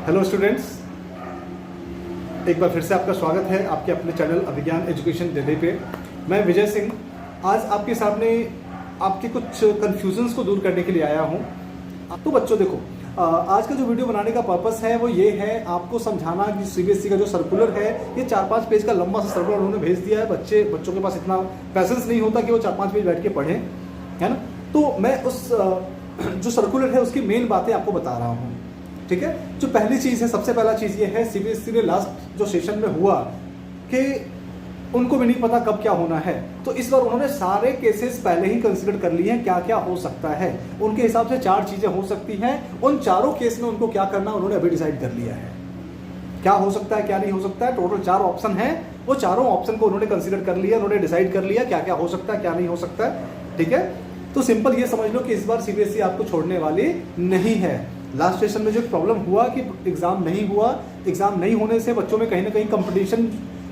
Hello students, एक बार फिर से आपका स्वागत है आपके अपने चैनल अभिज्ञान एजुकेशन दिल्ली पे। मैं विजय सिंह आज आपके सामने आपके कुछ कन्फ्यूजन्स को दूर करने के लिए आया हूँ। तो बच्चों देखो, आज का जो वीडियो बनाने का पर्पस है वो ये है आपको समझाना कि सीबीएसई का जो सर्कुलर है ये 4-5 पेज का लंबा सा सर्कुलर उन्होंने भेज दिया है। बच्चों के पास इतना पैसेंस नहीं होता कि वो 4-5 पेज बैठ के पढ़ें, है ना। तो मैं उस जो सर्कुलर है उसकी मेन बातें आपको बता रहा हूँ, ठीक है। जो पहली चीज़ है, सबसे पहला चीज़ ये है, सीबीएसई ने लास्ट जो सेशन में हुआ कि उनको भी नहीं पता कब क्या होना है, तो इस बार उन्होंने सारे केसेस पहले ही कंसीडर कर लिए हैं क्या क्या हो सकता है। उनके हिसाब से 4 चीज़ें हो सकती हैं, उन चारों केस में उनको क्या करना उन्होंने अभी डिसाइड कर लिया है। क्या हो सकता है क्या नहीं हो सकता है, टोटल 4 ऑप्शन हैं, वो चारों ऑप्शन को उन्होंने कंसीडर कर लिया, उन्होंने डिसाइड कर लिया क्या क्या हो सकता है क्या नहीं हो सकता है, ठीक है। तो सिंपल ये समझ लो कि इस बार सीबीएसई आपको छोड़ने वाली नहीं है। लास्ट सेशन में जो प्रॉब्लम हुआ कि एग्जाम नहीं हुआ, एग्जाम नहीं होने से बच्चों में कहीं ना कहीं कंपटीशन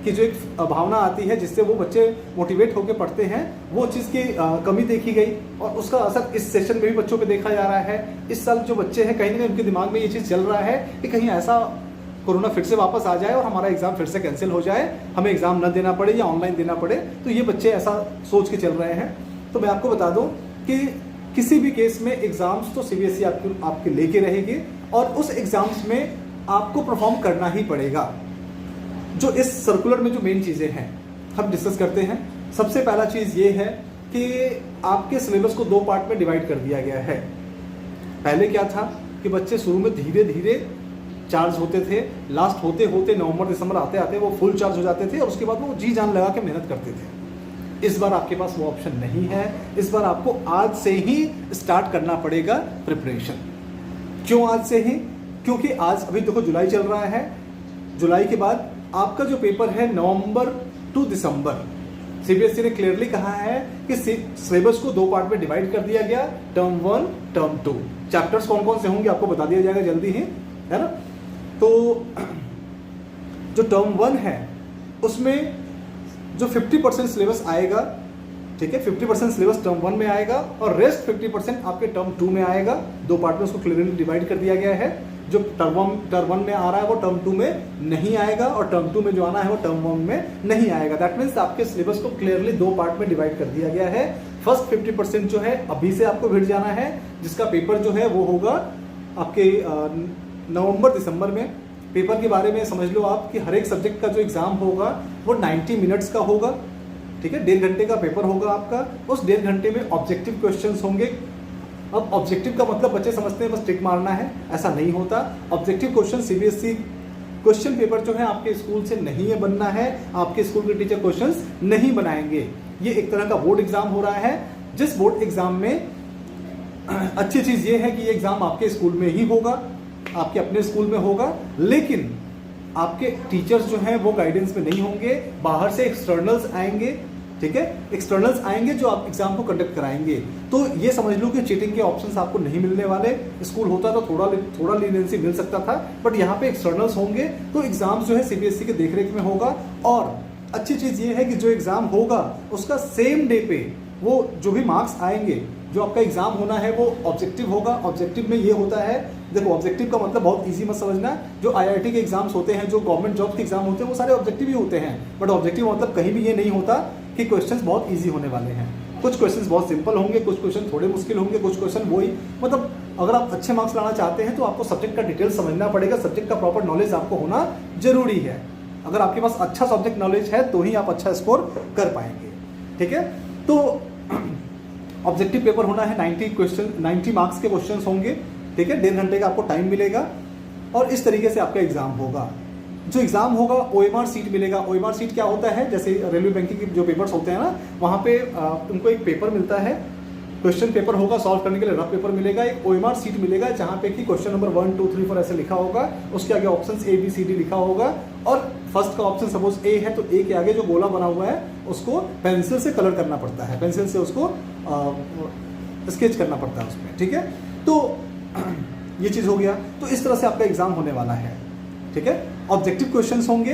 की जो एक भावना आती है जिससे वो बच्चे मोटिवेट होकर पढ़ते हैं, वो चीज़ की कमी देखी गई और उसका असर इस सेशन में भी बच्चों पे देखा जा रहा है। इस साल जो बच्चे हैं कहीं ना कहीं उनके दिमाग में ये चीज़ चल रहा है कि कहीं ऐसा कोरोना फिर से वापस आ जाए और हमारा एग्जाम फिर से कैंसिल हो जाए, हमें एग्जाम न देना पड़े या ऑनलाइन देना पड़े। तो ये बच्चे ऐसा सोच के चल रहे हैं। तो मैं आपको बता दूं कि किसी भी केस में एग्जाम्स तो सीबीएसई आपके लेके रहेगी और उस एग्जाम्स में आपको परफॉर्म करना ही पड़ेगा। जो इस सर्कुलर में जो मेन चीज़ें हैं हम डिस्कस करते हैं। सबसे पहला चीज़ ये है कि आपके सिलेबस को 2 पार्ट में डिवाइड कर दिया गया है। पहले क्या था कि बच्चे शुरू में धीरे धीरे चार्ज होते थे, लास्ट होते होते नवंबर दिसंबर आते आते वो फुल चार्ज हो जाते थे और उसके बाद वो जी जान लगा के मेहनत करते थे। इस बार आपके पास वो ऑप्शन नहीं है। इस बार आपको आज से ही स्टार्ट करना पड़ेगा प्रिपरेशन। क्यों आज से ही? क्योंकि आज अभी देखो जुलाई चल रहा है, जुलाई के बाद आपका जो पेपर है नवंबर टू दिसंबर, सीबीएसई ने क्लियरली कहा है कि सिलेबस को 2 पार्ट में डिवाइड कर दिया गया, टर्म 1 टर्म 2। चैप्टर्स कौन कौन से होंगे आपको बता दिया जाएगा जल्दी ही, है ना। तो जो टर्म 1 है उसमें जो 50% सिलेबस आएगा, ठीक है, 50% सिलेबस टर्म 1 में आएगा और रेस्ट 50% आपके टर्म 2 में आएगा। 2 पार्ट में उसको क्लियरली डिवाइड कर दिया गया है। जो टर्म 1 में आ रहा है वो टर्म 2 में नहीं आएगा और टर्म 2 में जो आना है वो टर्म 1 में नहीं आएगा। दैट मीन्स आपके सिलेबस को क्लियरली 2 पार्ट में डिवाइड कर दिया गया है। फर्स्ट 50% जो है अभी से आपको भिड़ जाना है, जिसका पेपर जो है वो होगा आपके नवंबर दिसंबर में। पेपर के बारे में समझ लो आप कि हर एक सब्जेक्ट का जो एग्जाम होगा वो 90 मिनट्स का होगा, ठीक है, 1.5 घंटे का पेपर होगा आपका। उस 1.5 घंटे में ऑब्जेक्टिव क्वेश्चंस होंगे। अब ऑब्जेक्टिव का मतलब बच्चे समझते हैं बस टिक मारना है, ऐसा नहीं होता। Objective question CBSE question paper जो है आपके स्कूल से नहीं है बनना है, आपके स्कूल के टीचर क्वेश्चंस नहीं बनाएंगे। ये एक तरह का बोर्ड एग्जाम हो रहा है, जिस बोर्ड एग्जाम में अच्छी चीज ये है कि ये एग्जाम आपके स्कूल में ही होगा, आपके अपने स्कूल में होगा, लेकिन आपके टीचर्स जो हैं वो गाइडेंस में नहीं होंगे, बाहर से एक्सटर्नल्स आएंगे, ठीक है, एक्सटर्नल्स आएंगे जो आप एग्जाम को कंडक्ट कराएंगे। तो ये समझ लो कि चीटिंग के ऑप्शंस आपको नहीं मिलने वाले। स्कूल होता तो थोड़ा लीनियंसी मिल सकता था, बट यहाँ पे एक्सटर्नल्स होंगे तो एग्जाम जो है सीबीएसई के देखरेख में होगा। और अच्छी चीज ये है कि जो एग्जाम होगा उसका सेम डे पे वो जो भी मार्क्स आएंगे, जो आपका एग्जाम होना है वो ऑब्जेक्टिव होगा। ऑब्जेक्टिव में ये होता है, देखो ऑब्जेक्टिव का मतलब बहुत इजी मत समझना, जो आईआईटी के एग्जाम्स होते हैं, जो गवर्नमेंट जॉब के एग्जाम होते हैं वो सारे ऑब्जेक्टिव ही होते हैं। बट ऑब्जेक्टिव मतलब कहीं भी ये नहीं होता कि क्वेश्चंस बहुत इजी होने वाले हैं। कुछ क्वेश्चंस बहुत सिंपल होंगे, कुछ क्वेश्चन थोड़े मुश्किल होंगे, कुछ क्वेश्चन वही, मतलब अगर आप अच्छे मार्क्स लाना चाहते हैं तो आपको सब्जेक्ट का डिटेल समझना पड़ेगा, सब्जेक्ट का प्रॉपर नॉलेज आपको होना जरूरी है। अगर आपके पास अच्छा सब्जेक्ट नॉलेज है तो ही आप अच्छा स्कोर कर पाएंगे, ठीक है। तो ऑब्जेक्टिव पेपर होना है, 90 मार्क्स के क्वेश्चन होंगे, ठीक है, 1.5 घंटे का आपको टाइम मिलेगा और इस तरीके से आपका एग्जाम होगा। जो एग्जाम होगा ओएमआर सीट मिलेगा। ओएमआर सीट क्या होता है, जैसे रेलवे बैंकिंग के जो पेपर्स होते हैं ना, वहाँ पे उनको एक पेपर मिलता है, क्वेश्चन पेपर होगा, सॉल्व करने के लिए रफ पेपर मिलेगा, एक ओएमआर सीट मिलेगा जहाँ पे कि क्वेश्चन नंबर 1 2 3 4 ऐसे लिखा होगा, उसके आगे ऑप्शन ABCD लिखा होगा और फर्स्ट का ऑप्शन सपोज ए है तो ए के आगे जो गोला बना हुआ है उसको पेंसिल से कलर करना पड़ता है, पेंसिल से उसको स्केच करना पड़ता है उसमें, ठीक है। तो ये चीज़ हो गया। तो इस तरह से आपका एग्जाम होने वाला है, ठीक है। ऑब्जेक्टिव क्वेश्चंस होंगे,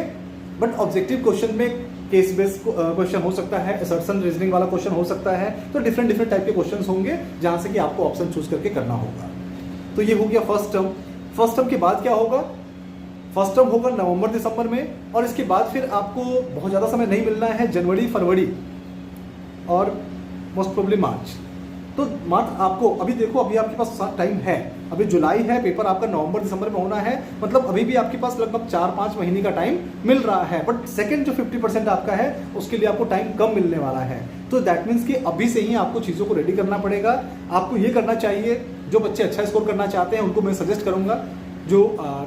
बट ऑब्जेक्टिव क्वेश्चन में केस बेस्ड क्वेश्चन हो सकता है, असर्शन रीजनिंग वाला क्वेश्चन हो सकता है, तो डिफरेंट टाइप के क्वेश्चंस होंगे जहां से कि आपको ऑप्शन चूज करके करना होगा। तो ये हो गया फर्स्ट टर्म। फर्स्ट टर्म के बाद क्या होगा फर्स्ट टर्म होगा नवंबर दिसंबर में, और इसके बाद फिर आपको बहुत ज़्यादा समय नहीं मिलना है, जनवरी फरवरी और मोस्ट प्रोबेबली मार्च। तो मात्र आपको अभी देखो, अभी आपके पास टाइम है, अभी जुलाई है, पेपर आपका नवंबर दिसंबर में होना है, मतलब अभी भी आपके पास लगभग 4-5 महीने का टाइम मिल रहा है। बट सेकंड जो 50% आपका है उसके लिए आपको टाइम कम मिलने वाला है। तो दैट मीन्स कि अभी से ही आपको चीज़ों को रेडी करना पड़ेगा। आपको ये करना चाहिए, जो बच्चे अच्छा स्कोर करना चाहते हैं उनको मैं सजेस्ट करूंगा, जो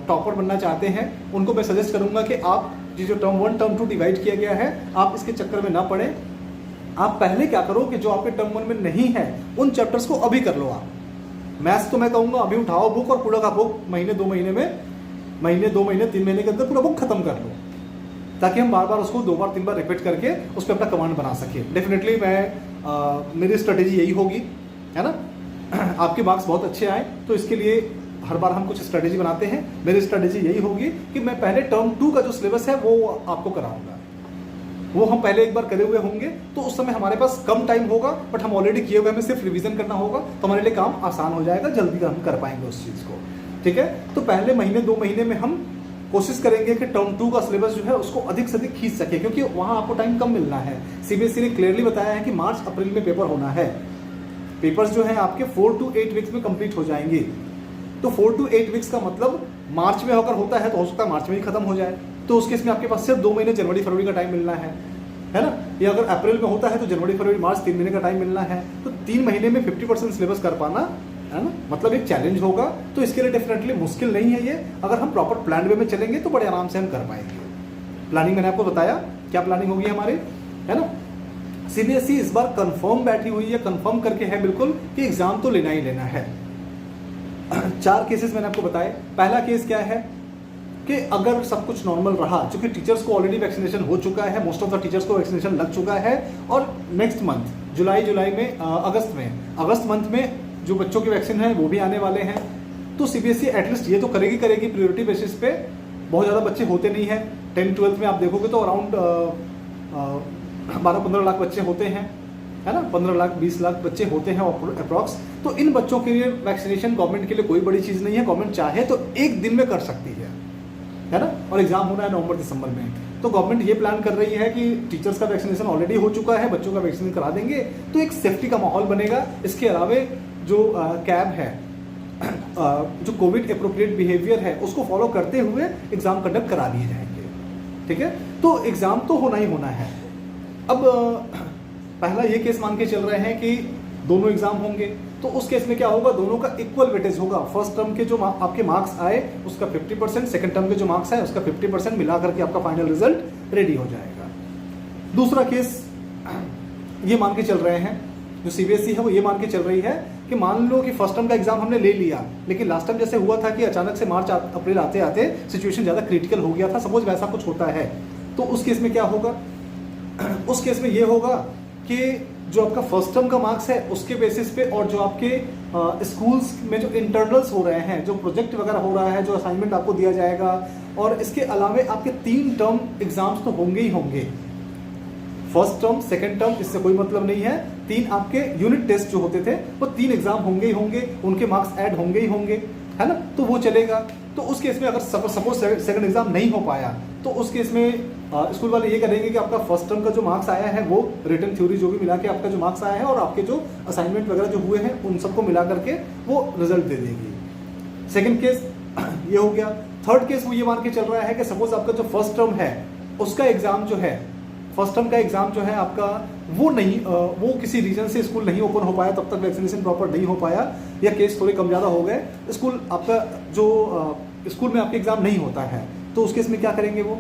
टॉपर बनना चाहते हैं उनको मैं सजेस्ट करूंगा कि आप जो टर्म 1 टर्म 2 डिवाइड किया गया है, आप इसके चक्कर में ना पड़े। आप पहले क्या करो कि जो आपके टर्म 1 में नहीं है उन चैप्टर्स को अभी कर लो। आप मैथ्स तो मैं कहूँगा अभी उठाओ बुक और पूरा का बुक महीने 2 महीने में, महीने 2 महीने 3 महीने के अंदर पूरा बुक खत्म कर लो, ताकि हम बार बार उसको 2 बार 3 बार रिपीट करके उस पर अपना कमांड बना सके। डेफिनेटली मेरी स्ट्रेटेजी यही होगी, है ना। आपके मार्क्स बहुत अच्छे आए तो इसके लिए हर बार हम कुछ स्ट्रेटेजी बनाते हैं। मेरी स्ट्रेटेजी यही होगी कि मैं पहले टर्म 2 का जो सिलेबस है वो आपको कराऊंगा। वो हम पहले एक बार करे हुए होंगे तो उस समय हमारे पास कम टाइम होगा, बट हम ऑलरेडी किए हुए, हमें सिर्फ रिवीजन करना होगा, तो हमारे लिए काम आसान हो जाएगा, जल्दी हम कर पाएंगे उस चीज़ को। ठीक है, तो पहले महीने 2 महीने में हम कोशिश करेंगे कि टर्म 2 का सिलेबस जो है उसको अधिक से अधिक खींच सके, क्योंकि वहां आपको टाइम कम मिलना है। सीबीएसई ने क्लियरली बताया है कि मार्च अप्रैल में पेपर होना है। पेपर्स जो है आपके 4 to 8 वीक्स में कंप्लीट हो जाएंगे। तो 4 to 8 वीक्स का मतलब मार्च में अगर होता है तो हो सकता है मार्च में ही खत्म हो जाए, तो उस केस में आपके पास सिर्फ 2 महीने जनवरी फरवरी का टाइम मिलना है ना। या अगर अप्रैल में होता है तो जनवरी फरवरी मार्च 3 महीने का टाइम मिलना है। तो 3 महीने में 50% सिलेबस कर पाना, है ना, मतलब एक चैलेंज होगा। तो इसके लिए डेफिनेटली मुश्किल नहीं है ये। अगर हम प्रॉपर प्लान वे में चलेंगे तो बड़े आराम से हम कर पाएंगे। प्लानिंग मैंने आपको बताया क्या प्लानिंग होगी हमारी, है ना। सीबीएसई इस बार कंफर्म बैठी हुई है, कंफर्म करके है बिल्कुल कि एग्जाम तो लेना ही लेना है। 4 केसेस मैंने आपको बताए। पहला केस क्या है कि अगर सब कुछ नॉर्मल रहा, क्योंकि टीचर्स को ऑलरेडी वैक्सीनेशन हो चुका है, मोस्ट ऑफ द टीचर्स को वैक्सीनेशन लग चुका है, और नेक्स्ट मंथ जुलाई में अगस्त मंथ में जो बच्चों के वैक्सीन है वो भी आने वाले हैं। तो सीबीएसई एटलीस्ट ये तो करेगी प्रायोरिटी बेसिस पे। बहुत ज़्यादा बच्चे होते नहीं हैं, 10-12 में आप देखोगे तो अराउंड 12-15 लाख बच्चे होते हैं, है ना, 15 लाख 20 लाख बच्चे होते हैं अप्रॉक्स। तो इन बच्चों के लिए वैक्सीनेशन गवर्नमेंट के लिए कोई बड़ी चीज़ नहीं है। गवर्नमेंट चाहे तो एक दिन में कर सकती है ना, और एग्जाम होना है नवंबर दिसंबर में। तो गवर्नमेंट ये प्लान कर रही है कि टीचर्स का वैक्सीनेशन ऑलरेडी हो चुका है, बच्चों का वैक्सीन करा देंगे, तो एक सेफ्टी का माहौल बनेगा। इसके अलावा जो कैब है, जो कोविड एप्रोप्रिएट बिहेवियर है उसको फॉलो करते हुए एग्जाम कंडक्ट करा दिए जाएंगे। ठीक है, तो एग्जाम तो होना ही होना है। अब पहला ये केस मान के चल रहे हैं कि दोनों एग्जाम होंगे, तो उस केस में क्या होगा, दोनों का इक्वल वेटेज होगा। फर्स्ट टर्म के जो आपके मार्क्स आए उसका 50%, सेकंड टर्म के जो मार्क्स आए उसका 50% मिला करके आपका फाइनल रिजल्ट रेडी हो जाएगा। दूसरा केस ये मान के चल रहे हैं, जो सीबीएसई है वो ये मान के चल रही है कि मान लो कि फर्स्ट टर्म का एग्जाम हमने ले लिया, लेकिन लास्ट टाइम जैसे हुआ था कि अचानक से मार्च अप्रैल आते आते सिचुएशन ज़्यादा क्रिटिकल हो गया था, सपोज वैसा कुछ होता है, तो उस केस में क्या होगा, उस केस में ये होगा कि जो आपका फर्स्ट टर्म का मार्क्स है उसके बेसिस पे, और जो आपके स्कूल्स में जो इंटरनल्स हो रहे हैं, जो प्रोजेक्ट वगैरह हो रहा है, जो असाइनमेंट आपको दिया जाएगा, और इसके अलावा आपके 3 टर्म एग्जाम्स तो होंगे ही होंगे। फर्स्ट टर्म, सेकंड टर्म, इससे कोई मतलब नहीं है। 3 आपके यूनिट टेस्ट जो होते थे वो 3 एग्जाम होंगे ही होंगे, उनके मार्क्स ऐड होंगे ही होंगे, है ना, तो वो चलेगा। तो उस केस में अगर सपोज सेकंड एग्जाम नहीं हो पाया तो उस केस में स्कूल वाले ये करेंगे कि आपका फर्स्ट टर्म का जो मार्क्स आया है वो रिटन थ्योरी जो भी मिला के आपका जो मार्क्स आया है और आपके जो असाइनमेंट वगैरह जो हुए हैं उन सबको मिला करके वो रिजल्ट दे देगी। सेकंड केस ये हो गया। थर्ड केस वो ये मान के चल रहा है कि सपोज आपका जो फर्स्ट टर्म है उसका एग्जाम जो है, फर्स्ट टर्म का एग्जाम जो है आपका वो किसी रीजन से स्कूल नहीं ओपन हो पाया, तब तक वैक्सीनेशन प्रॉपर नहीं हो पाया, या केस थोड़े कम ज़्यादा हो गए, स्कूल आपका जो स्कूल में आपके एग्जाम नहीं होता है, तो उस केस में क्या करेंगे, वो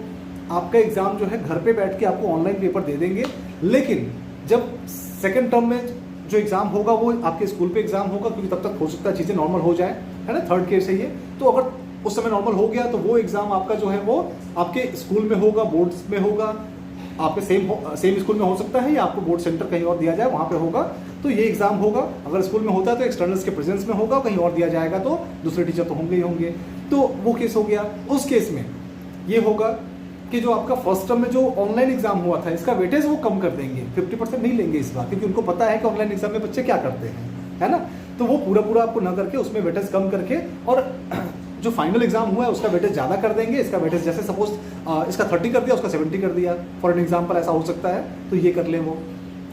आपका एग्जाम जो है घर पे बैठ के आपको ऑनलाइन पेपर दे देंगे। लेकिन जब सेकेंड टर्म में जो एग्जाम होगा वो आपके स्कूल पे एग्जाम होगा, क्योंकि तब तक हो सकता है चीज़ें नॉर्मल हो जाए, है ना। थर्ड केस है ये। तो अगर उस समय नॉर्मल हो गया तो वो एग्जाम आपका जो है वो आपके स्कूल में होगा, बोर्ड्स में होगा, आपके सेम स्कूल में हो सकता है, या आपको बोर्ड सेंटर कहीं और दिया जाए वहाँ पे होगा, तो ये एग्जाम होगा। अगर स्कूल में होता है तो एक्सटर्नल्स के प्रेजेंस में होगा, कहीं और दिया जाएगा तो दूसरे टीचर तो होंगे ही होंगे। तो वो केस हो गया। उस केस में ये होगा कि जो आपका फर्स्ट टर्म में जो ऑनलाइन एग्जाम हुआ था इसका वेटेज वो कम कर देंगे, 50% नहीं लेंगे इस बार, क्योंकि उनको पता है कि ऑनलाइन एग्जाम में बच्चे क्या करते हैं, है ना। तो वो पूरा आपको ना करके उसमें वेटेज कम करके, और जो फाइनल एग्जाम हुआ है उसका वेटेज ज़्यादा कर देंगे, इसका वेटेज जैसे सपोज इसका 30 कर दिया, उसका 70 कर दिया, फॉर एन एग्जाम्पल ऐसा हो सकता है, तो ये कर लें वो,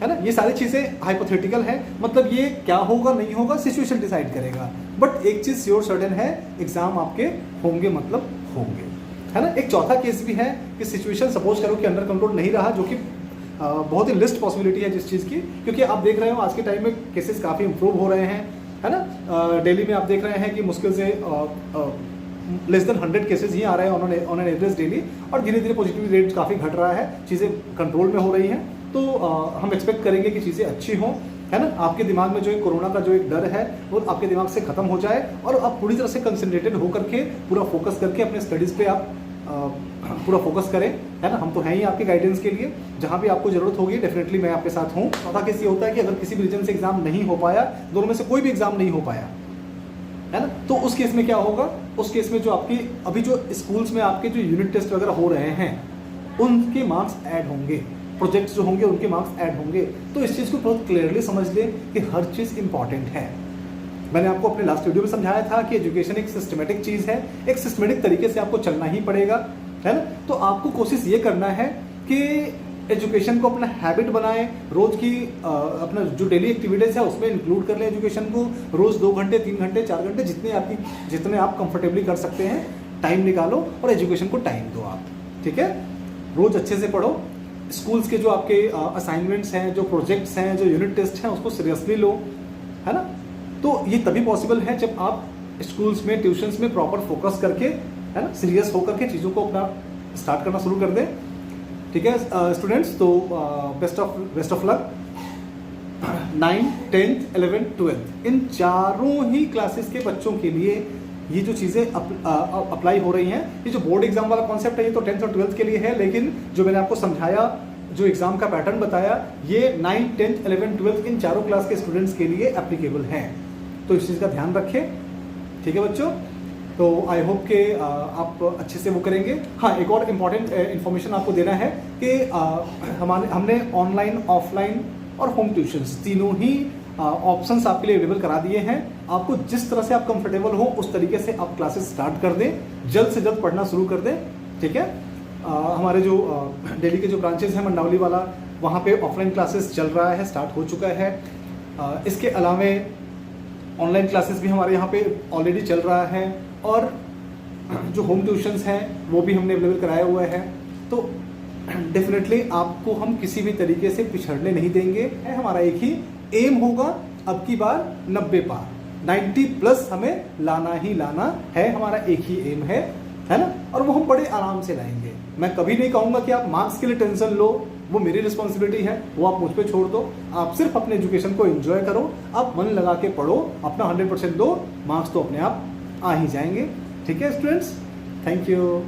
है ना। ये सारी चीज़ें हाइपोथेटिकल है, मतलब ये क्या होगा नहीं होगा सिचुएशन डिसाइड करेगा, बट एक चीज़ श्योर सर्टेन है, एग्जाम आपके होंगे मतलब होंगे, है ना। एक चौथा केस भी है कि सिचुएशन सपोज करो कि अंडर कंट्रोल नहीं रहा, जो कि बहुत ही लिस्ट पॉसिबिलिटी है जिस चीज़ की, क्योंकि आप देख रहे हो आज के टाइम में केसेस काफ़ी इंप्रूव हो रहे हैं, है ना। दिल्ली में आप देख रहे हैं कि मुश्किल से लेस देन 100 केसेस ही आ रहे हैं ऑन एन एवरेज डेली, और धीरे धीरे पॉजिटिविटी रेट काफ़ी घट रहा है, चीज़ें कंट्रोल में हो रही हैं। तो हम एक्सपेक्ट करेंगे कि चीज़ें अच्छी हों, है ना। आपके दिमाग में जो एक कोरोना का जो एक डर है वो आपके दिमाग से खत्म हो जाए, और आप पूरी तरह से कंसंट्रेटेड होकर के पूरा फोकस करके अपने स्टडीज़ पे आप पूरा फोकस करें, है ना। हम तो हैं ही आपके गाइडेंस के लिए, जहाँ भी आपको जरूरत होगी डेफिनेटली मैं आपके साथ हूँ। चौथा केस ये होता है कि अगर किसी भी रीजन से एग्जाम नहीं हो पाया, दोनों में से कोई भी एग्जाम नहीं हो पाया, है ना, तो उस केस में क्या होगा, उस केस में जो आपकी अभी जो स्कूल्स में आपके जो यूनिट टेस्ट वगैरह हो रहे हैं उनके मार्क्स ऐड होंगे, प्रोजेक्ट्स जो होंगे उनके मार्क्स ऐड होंगे। तो इस चीज़ को बहुत क्लियरली समझ लें कि हर चीज़ इंपॉर्टेंट है। मैंने आपको अपने लास्ट वीडियो में समझाया था कि एजुकेशन एक सिस्टमेटिक चीज़ है, एक सिस्टमेटिक तरीके से आपको चलना ही पड़ेगा, है ना। तो आपको कोशिश ये करना है कि एजुकेशन को अपना हैबिट बनाएं, रोज की अपना जो डेली एक्टिविटीज़ है उसमें इंक्लूड कर लें एजुकेशन को, रोज 2 घंटे 3 घंटे 4 घंटे जितने आप कंफर्टेबली कर सकते हैं टाइम निकालो और एजुकेशन को टाइम दो आप, ठीक है। रोज अच्छे से पढ़ो, स्कूल्स के जो आपके असाइनमेंट्स हैं, जो प्रोजेक्ट्स हैं, जो यूनिट टेस्ट हैं उसको सीरियसली लो, है ना। तो ये तभी पॉसिबल है जब आप स्कूल्स में ट्यूशन्स में प्रॉपर फोकस करके, है ना, सीरियस होकर के चीज़ों को अपना स्टार्ट करना शुरू कर दें, ठीक है स्टूडेंट्स। तो best of luck. 9th 10th 11th 12th इन चारों ही क्लासेस के बच्चों के लिए ये जो चीज़ें अप्लाई हो रही हैं, ये जो बोर्ड एग्जाम वाला कॉन्सेप्ट है ये तो 10th और 12th के लिए है, लेकिन जो मैंने आपको समझाया, जो एग्जाम का पैटर्न बताया, ये 9th 10th 11th 12th इन चारों क्लास के स्टूडेंट्स के लिए एप्लीकेबल है। तो इस चीज़ का ध्यान रखें, ठीक है बच्चों। तो आई होप के आप अच्छे से वो करेंगे। हाँ, एक और इम्पॉर्टेंट इन्फॉर्मेशन आपको देना है कि हमने ऑनलाइन, ऑफलाइन और होम ट्यूशन्स तीनों ही ऑप्शंस आपके लिए अवेलेबल करा दिए हैं। आपको जिस तरह से आप कंफर्टेबल हो उस तरीके से आप क्लासेस स्टार्ट कर दें, जल्द से जल्द पढ़ना शुरू कर दें, ठीक है। हमारे जो दिल्ली के जो ब्रांचेस हैं मंडावली वाला, वहाँ पे ऑफलाइन क्लासेस चल रहा है, स्टार्ट हो चुका है। इसके अलावा ऑनलाइन क्लासेस भी हमारे यहाँ पे ऑलरेडी चल रहा है, और जो होम ट्यूशन्स हैं वो भी हमने अवेलेबल कराया हुआ है। तो डेफिनेटली आपको हम किसी भी तरीके से पिछड़ने नहीं देंगे। हमारा एक ही एम होगा, अब की बार 90 पार, 90+ हमें लाना ही लाना है, हमारा एक ही एम है ना। और वो हम बड़े आराम से लाएंगे। मैं कभी नहीं कहूँगा कि आप मार्क्स के लिए टेंशन लो, वो मेरी रिस्पॉन्सिबिलिटी है, वो आप मुझ पे छोड़ दो। आप सिर्फ अपने एजुकेशन को एंजॉय करो, आप मन लगा के पढ़ो, अपना 100% दो, मार्क्स तो अपने आप आ ही जाएंगे, ठीक है स्टूडेंट्स। Thank you.